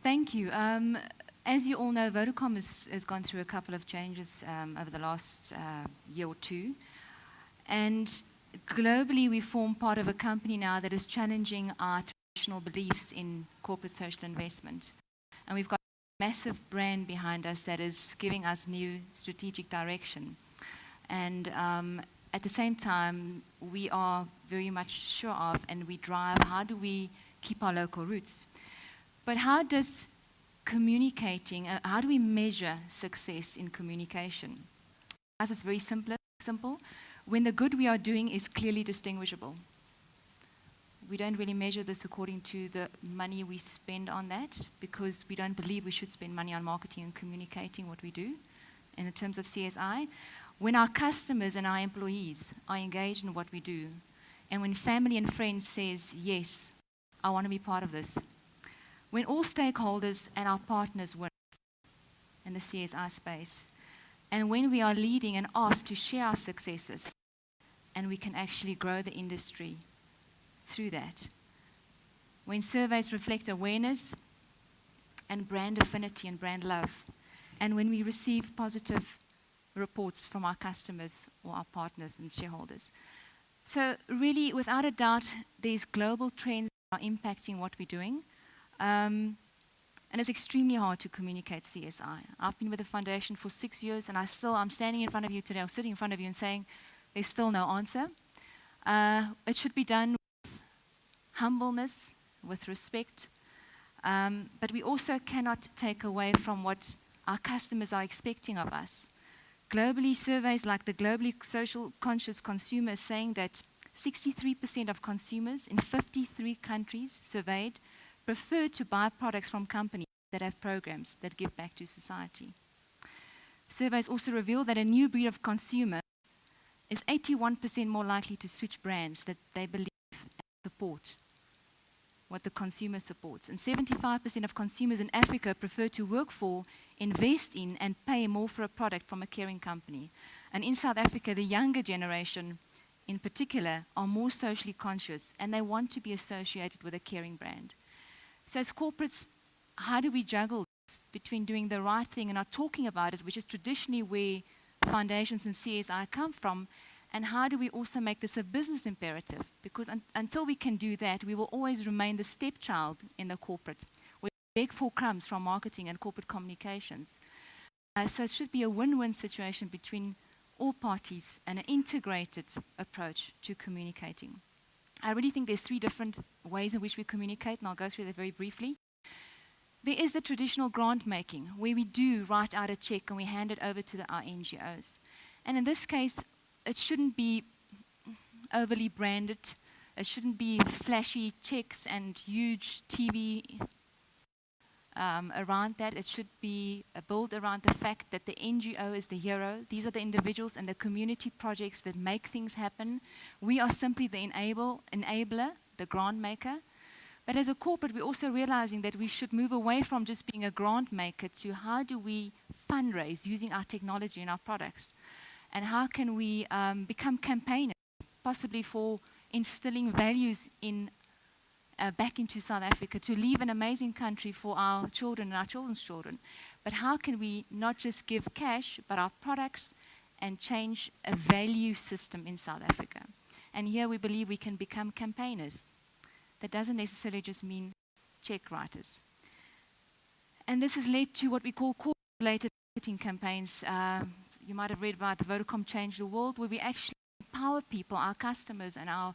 Thank you. As you all know, Vodacom has gone through a couple of changes over the last year or two. And globally, we form part of a company now that is challenging our traditional beliefs in corporate social investment. And we've got a massive brand behind us that is giving us new strategic direction. And at the same time, we are very much sure of, and we drive, how do we keep our local roots? But how does communicating, how do we measure success in communication? As it's very simple, when the good we are doing is clearly distinguishable. We don't really measure this according to the money we spend on that, because we don't believe we should spend money on marketing and communicating what we do in terms of CSI. When our customers and our employees are engaged in what we do, and when family and friends says, yes, I want to be part of this. When all stakeholders and our partners win in the CSI space, and when we are leading and asked to share our successes, and we can actually grow the industry through that. When surveys reflect awareness and brand affinity and brand love, and when we receive positive reports from our customers or our partners and shareholders. So really, without a doubt, these global trends are impacting what we're doing. And it's extremely hard to communicate CSI. I've been with the foundation for 6 years, and I'm standing in front of you today, or sitting in front of you and saying, there's still no answer. It should be done with humbleness, with respect, but we also cannot take away from what our customers are expecting of us. Globally, surveys like the Globally Social Conscious Consumer is saying that 63% of consumers in 53 countries surveyed prefer to buy products from companies that have programs that give back to society. Surveys also reveal that a new breed of consumer is 81% more likely to switch brands that they believe and support what the consumer supports. And 75% of consumers in Africa prefer to work for, invest in, and pay more for a product from a caring company. And in South Africa, the younger generation in particular are more socially conscious, and they want to be associated with a caring brand. So as corporates, how do we juggle this between doing the right thing and not talking about it, which is traditionally where foundations and CSI come from, and how do we also make this a business imperative? Because until we can do that, we will always remain the stepchild in the corporate. We beg for crumbs from marketing and corporate communications. So it should be a win-win situation between all parties and an integrated approach to communicating. I really think there's 3 different ways in which we communicate, and I'll go through that very briefly. There is the traditional grant making, where we do write out a check and we hand it over to our NGOs. And in this case, it shouldn't be overly branded. It shouldn't be flashy checks and huge TV around that. It should be built around the fact that the NGO is the hero. These are the individuals and the community projects that make things happen. We are simply the enabler, the grant maker. But as a corporate, we're also realizing that we should move away from just being a grant maker to how do we fundraise using our technology and our products. And how can we become campaigners, possibly for instilling values in back into South Africa, to leave an amazing country for our children and our children's children. But how can we not just give cash, but our products, and change a value system in South Africa? And here we believe we can become campaigners. That doesn't necessarily just mean check writers. And this has led to what we call corporate-related marketing campaigns. You might have read about Vodacom Change the World, where we actually empower people, our customers and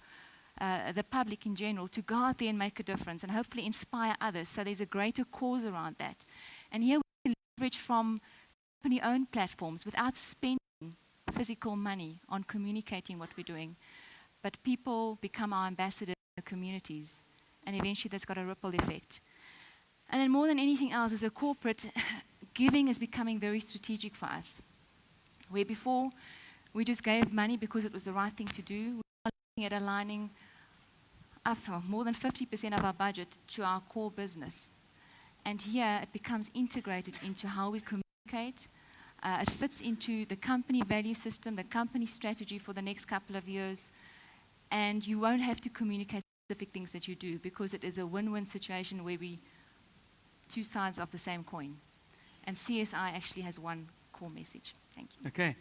the public in general, to go out there and make a difference and hopefully inspire others. So there's a greater cause around that. And here we can leverage from company-owned platforms without spending physical money on communicating what we're doing. But people become our ambassadors in the communities, and eventually that's got a ripple effect. And then more than anything else, as a corporate, giving is becoming very strategic for us. Where before we just gave money because it was the right thing to do, we're looking at aligning up more than 50% of our budget to our core business. And here it becomes integrated into how we communicate. It fits into the company value system, the company strategy for the next couple of years. And you won't have to communicate specific things that you do, because it is a win-win situation where we two sides of the same coin. And CSI actually has one core message. Thank you. Okay.